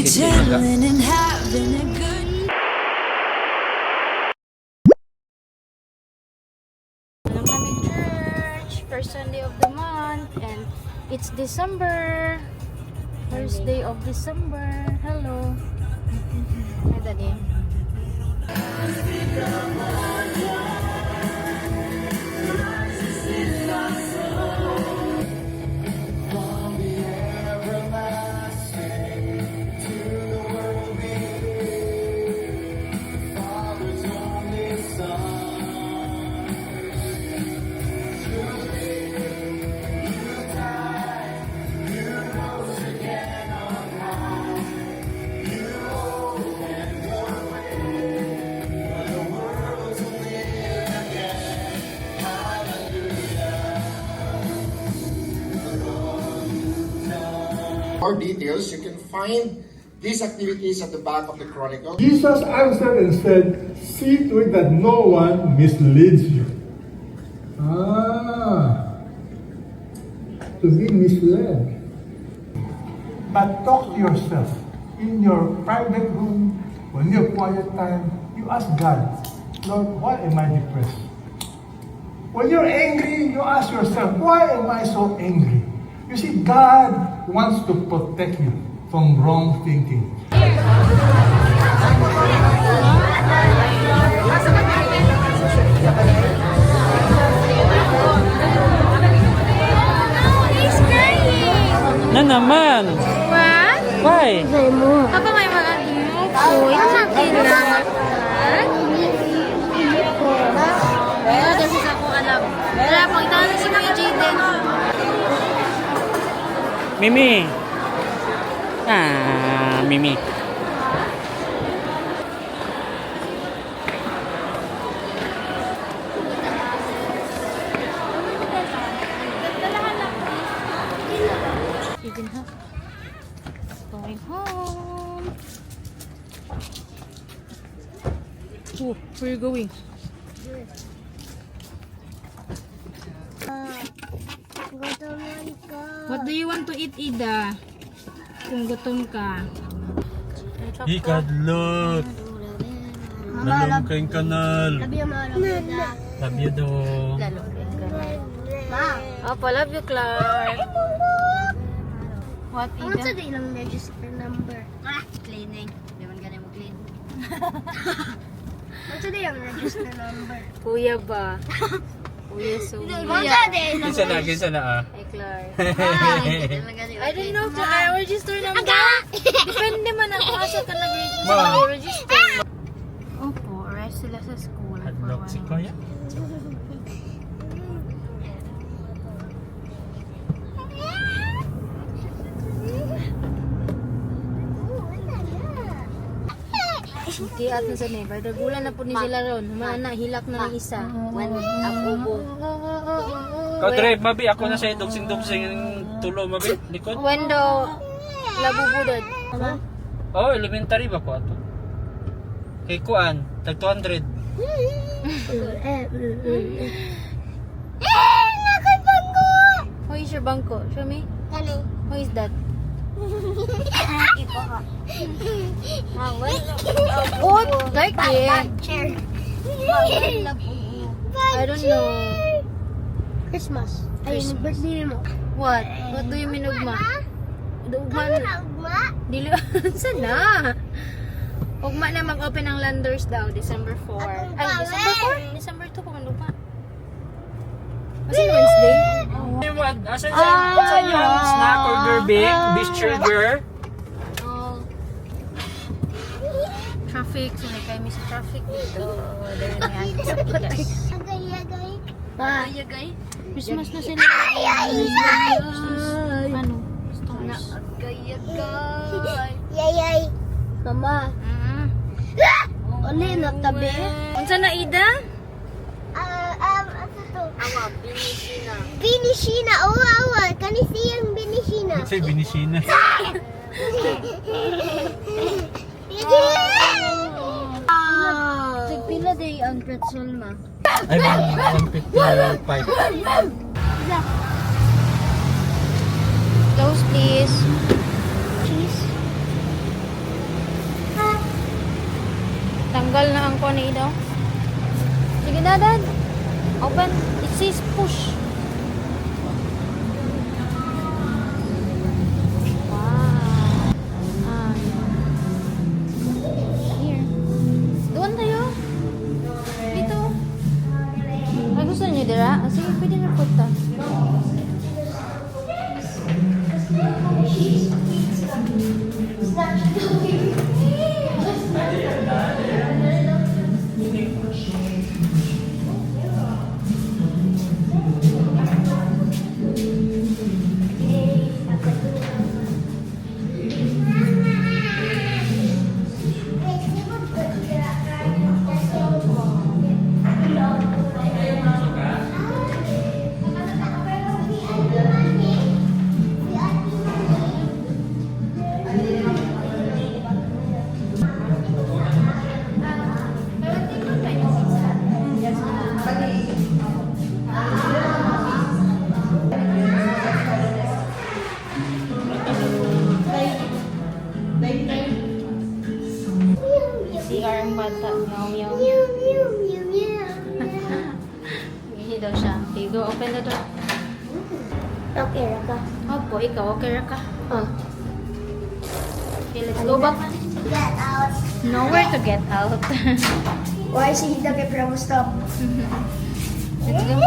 chilling and having a good. Alam namin church, first Sunday of the month, and it's December. First day of December. Hello. Hi, Daddy. More details, you can find these activities at the back of the Chronicle. Jesus answered and said, "See to it that no one misleads you." To be misled. But talk to yourself in your private room, when you have quiet time, you ask God, "Lord, why am I depressed?" When you're angry, you ask yourself, "Why am I so angry?" You see, God wants to protect you from wrong thinking. Na naman? What? Why? Papa, may mga food. Kailangan. This is ako alam. Tara, pagdaan si Kuya Jaden. Mimi. Mimi. Jaden, ha? Going home. Oh, where are you going? What do you want to eat, Ida? Kung gutom ka. Ikadlot. Nalong kayong kanal. Love you do. Opo, love you, Clark. What, Ida? Ano sa day lang register number? Cleaning. Di man ganun mo clean. Ano sa day lang register number? Kuya ba? Kuya, so Ano sa day lang Kinsa na Hey, Clark. I I don't know kung I register number. Depende man ako asa ka Ma. nag-register. Opo, rest sila sa school. Hadlok si Kuya. Kiat na sa neighbor. Dagulan na po ni sila ron. Humana na, hilak na ng isa. Abubo. Kodre, mabi ako na sa dugsing-dugsing tulo mabi likod. Wendo, labubudod. Oh, elementary ba ko ato? Kay kuan, tag 200. Who is your bangko? Show me. Who is that? What? Like it? chair. I don't know. Christmas. Ay, birthday mo. What? What do you mean ugma? Ugma na. Dili. Saan na? Ugma na mag-open ang Landers daw, December 4. Ay, December 4? December 2 pa man ugma. Kasi Wednesday? Asan yung snack order beef burger? Oh. Traffic. Sunay kayo may sa traffic dito. Dahil may agay sa pilas. Agay-agay. Christmas na sila. Ano? Stars. Agay-agay. Yay-yay. Mama. Oli, natabi. Unsa na, Ida? Ano to? Binisina. Awa. Kani siyang binisina. Say binisina. Pila day ang pretzel ma. I mean, 155. Close please. Cheese. Tanggal na ang kuha ni daw. Sige na, Dad. Open. It says push. Wow. Here. Doon tayo. Dito. Ay, gusto niyo dira? Sige, pwede na punta. CR ang bata. Meow, meow. Hindi daw siya. Okay, go. Open the door. Okay, Raka. Opo, ikaw. Okay ra ka. Oh. Okay, let's go back. Get out. Nowhere to get out. Why is he the paper mo stop? Let's go.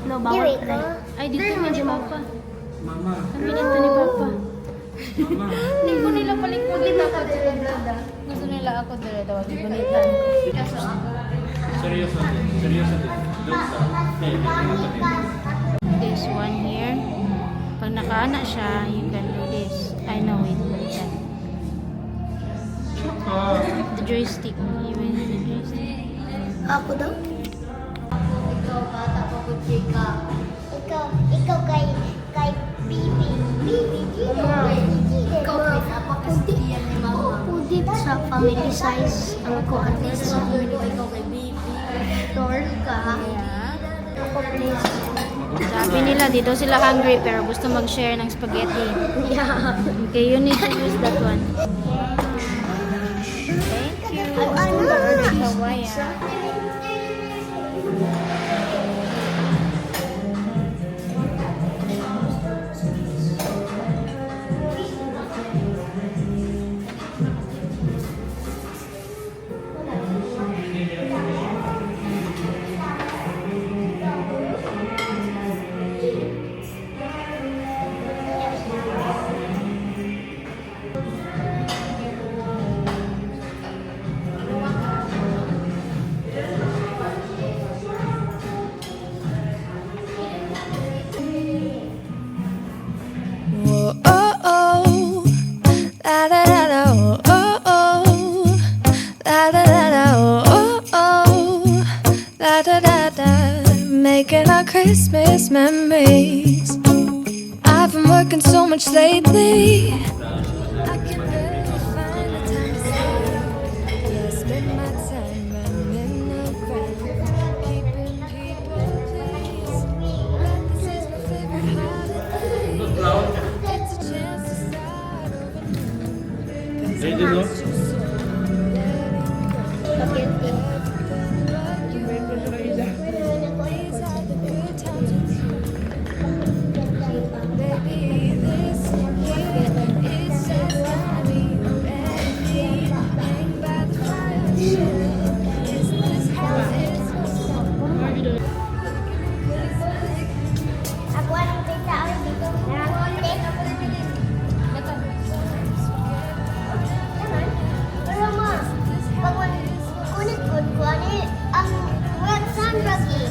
No, bawal try. Ay, dito na si Papa. Mama. Kami dito ni Papa. Mama. Hindi ko nila palikpulin ako dito. Gusto nila ako dito. Gunitan ko. Seryoso. Seryoso. This one here. Pag nakaana siya, you can do this. I know it. Balikan. The joystick. You will use the joystick. Ako daw? Ikaw bata pa ko ka. Ikaw kay Bibi. Bibi, ikaw kay napakasiyan ni Mama. Pudit sa family size ang ko at least sa ikaw kay Bibi. Tol ka. Ako please. Sabi nila, dito sila hungry pero gusto mag-share ng spaghetti. Yeah. Okay, you need to use that one. Thank you. Kawaii. Whoa, oh, oh. La da da da, oh, oh, oh. La da da da, oh, oh, oh. La da da da. Making our Christmas memories. I've been working so much lately. I can barely find the time to sleep. Yeah, I spend my time running around, keeping people pleased. But this is my favorite holiday. It's a chance to start over new. Ready to go? Spaghetti. These are the good times. Baby, this year it's just gonna be ready. Hang by the fire. Isn't this how it's supposed to be? Ako ang kita ulit dito. Pero ma, pag kunit ko, ang wet sand lagi.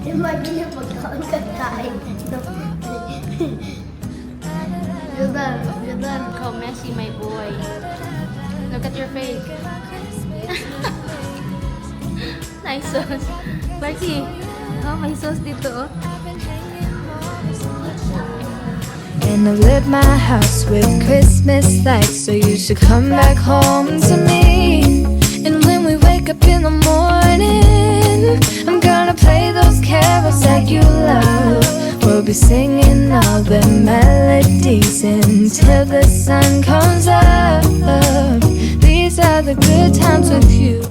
Imagine yung pagkaon kakain. Lugar. Look how messy my boy. Look at your face. Nice sauce. Barky, oh, may sauce dito, oh. And I've lit my house with Christmas lights, so you should come back home to me. And when we wake up in the morning, I'm gonna play those carols that you love. We'll be singing all the melodies until the sun comes up. the good times with you.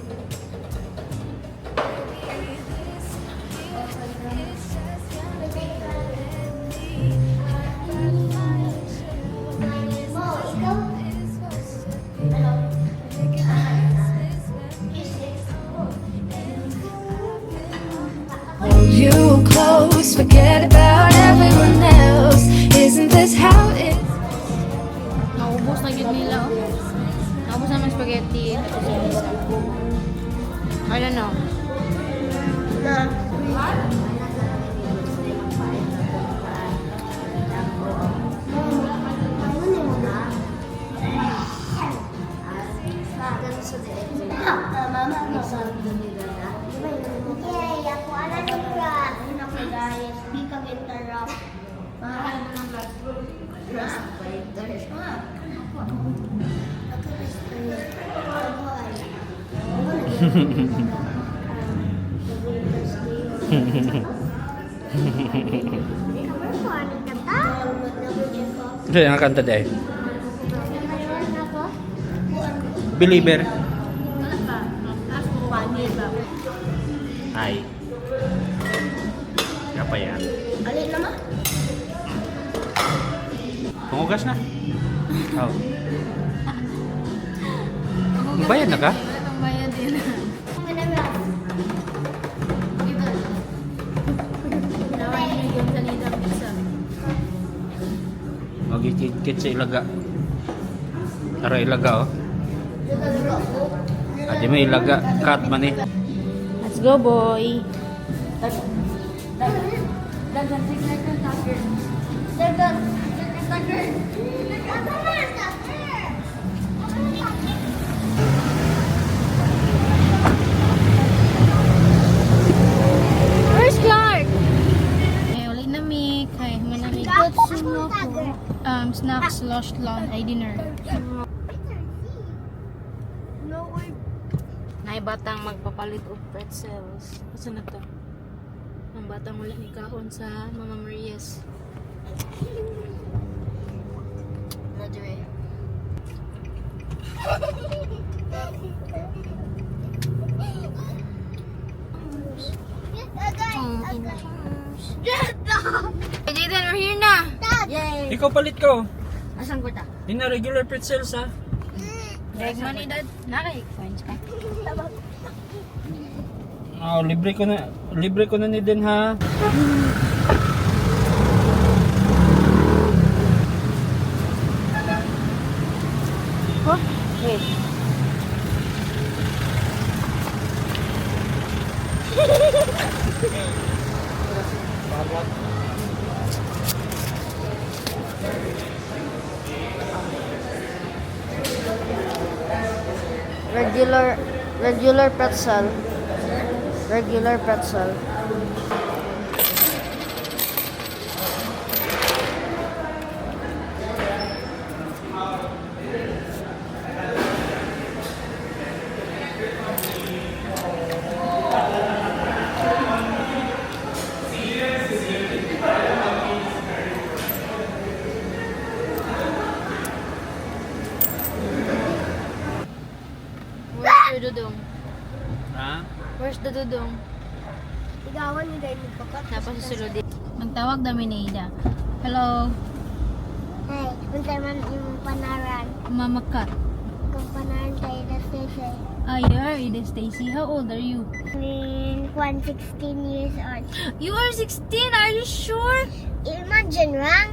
Hold you close, forget about everyone else. Isn't this how it? Naubos na yun nila, oh. Naubos na ng spaghetti. Tapos yung isa. I don't know. Yay, ako alam ni Rat. Ako guys, hindi ka interrupt. Mahal mo ng Ito yung kanta dahil. Believer. Ay. Apa yan? Alin naman? Pangugas na. Oh. Bayad na ka? Ang bayan din. Nawan niyo yung salidang pizza. Magkikit sa ilaga. Tara ilaga oh. Adi mo ilaga. Cut man eh. Let's go, boy. Where's Clark? Ay, ulit na mi. Ay, manamig. Snacks, lost long, ay dinner. Nay batang magpapalit og pretzels. Asa na to? Ang batang wala ni kahon sa Mama Maria's. Nadre. Hey Jaden, we're here na! Yay! Ikaw palit ko. Asan ko ta? Di na regular pretzels ha. Drag money dad. Nakay coins ka. Oh, libre ko na ni din ha. Oh, wait. Regular pretzel. Regular pretzel. Where's the dudong? Ha? Where's the dudong? Igawan ni Dad magpakat. Tapos susunod din. Magtawag namin ni Ida. Hello, Hey, punta man yung panaran. Mama Kat. Kung panaran tayo na station. You're Ida Stacy. How old are you? In 16 years old. You are 16. Are you sure? Imagine lang.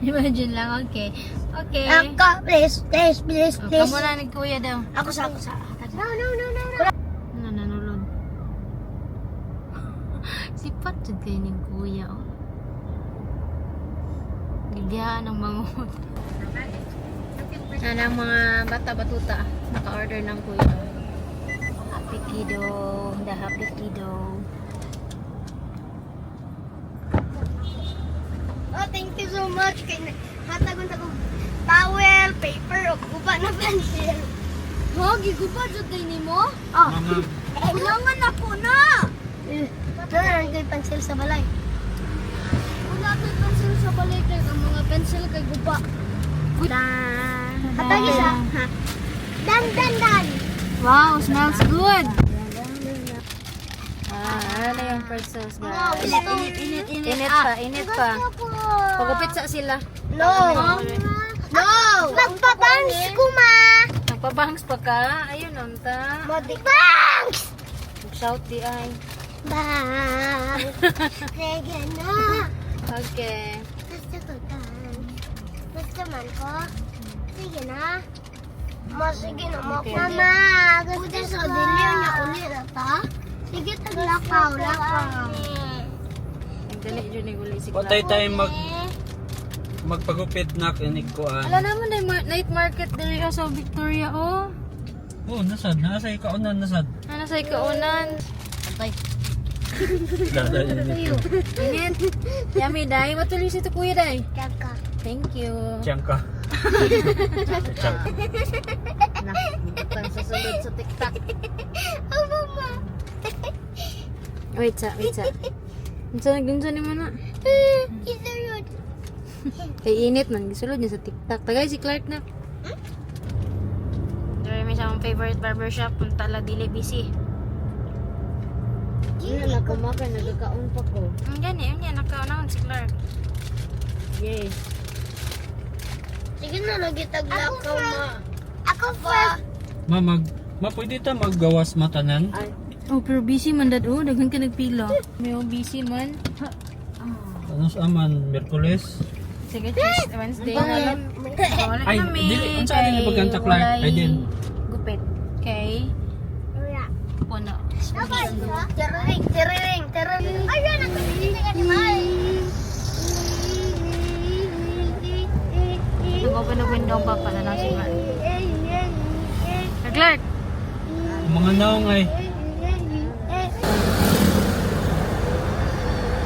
Imagine lang. Okay. Okay. Ako, please. Oh, kamu na ni Kuya daw. Ako sa. No. Nananulod. Sipat jud kay ning Kuya. Oh. Gibiyahan ng manguhot. Ang mga bata-batuta naka-order ng Kuya. Happy Kiddo. The Happy Kiddo. Oh, thank you so much. Hatagon sa kong towel, paper, o guba na pencil. Mo, giguba jud kay nimo? Oh, Mama, kulangan ako na! Doon kay pencil sa balay. Wala kay pencil sa balik kay ang mga pencil kay guba. Hatagi sa. Ha? Dan, dan, dan. Wow, smells good. Ano na yung first sauce, guys? Init pa. Pagupit sa sila. No. No. Magpabangs ko, ma. Nagpabangs pa ka? Ayun, unta. Bangs! Shout di ay. Bangs. Sige na. Okay. Gusto ko bangs. Gusto man ko. Sige na. Ma, sige na mo. Okay. Mama, gusto ko. Dili na ulit na ta. Sige, taglakaw. Lakaw. Nagdali dyan ni gulay si Patay Clark. tayo magpagupit na kinikuan. Ala naman na yung night market dili sa Victoria, oh. Oh, nasad. Nasa ikaunan, nasad. Ano sa ikaunan? Init. Yummy, day. Matuloy si ito, kuya, day. Kaka. Thank you. Tiyang ka. Bukan sa sulod sa TikTok. Oh, mama. Wait sa. Gunsa ni mo na. Ito yun. Kay init man, gisulod niya sa TikTok. Tagay si Clark na. Dari may siyang favorite barbershop. Punta la dili busy. Hindi na kumakain. Nagkakaon pa ko. Yan, nakaunahon si Clark. Yay. Sige na, nagitaglakaw, ma. Ako first. Ma, pwede ta maggawas matanan? Oh, pero busy man dad. Oh, daghan ka nagpila. May busy man. Ano sa aman? Merkules? Sige, Tuesday, Wednesday na lang. Wala Ay, kami. dili. Ang saan nila baganta, Clark? Ay, din. Gupit. Okay. Puno. Tiriring. Ayun, ako hindi ka ni Mai. Nag-open the window pa pala ng siman. Clark! Mga naong ay.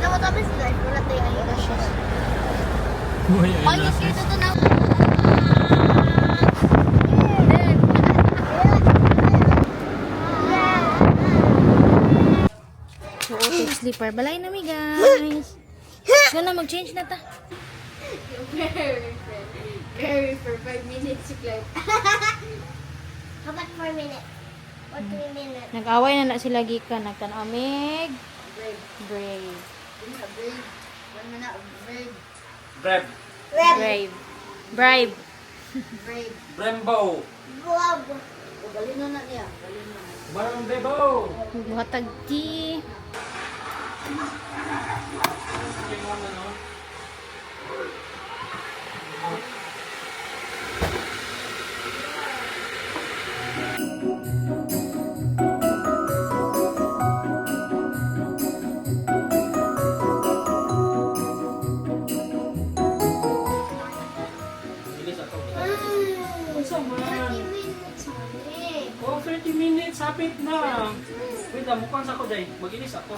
Nakatabi sila. Wala tayo ay kasya. Buhay ay Ay, lasis. ito na. So, okay, sleeper. Balay na mi, guys. So na, mag-change na ta. Very for 5 minutes si Clark. How about 4 minutes? Or 3 minutes? Nag-away na sila gikan. Nagtanamig. Brave. Breb. Brave. Brave. Brembo. Wow. Barang bebo. Magbuhatag tea. Bilis ako. 30 minutes only. Oh, 30 minutes. Hapit na. Wait lang, mukhang sa ako, Day. Magilis ako.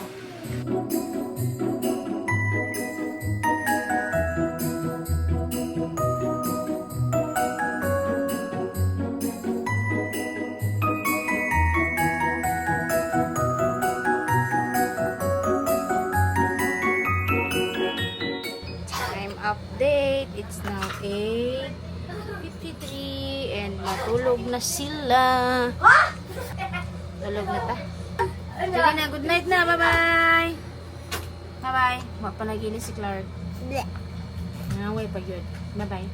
Time update. It's now 8:53 and matulog na sila. Tulog na ta. Sige na, good night na. Bye-bye. Bye-bye. Mapanagini si Clark. Bleh. Ngaway pa yun. Bye-bye.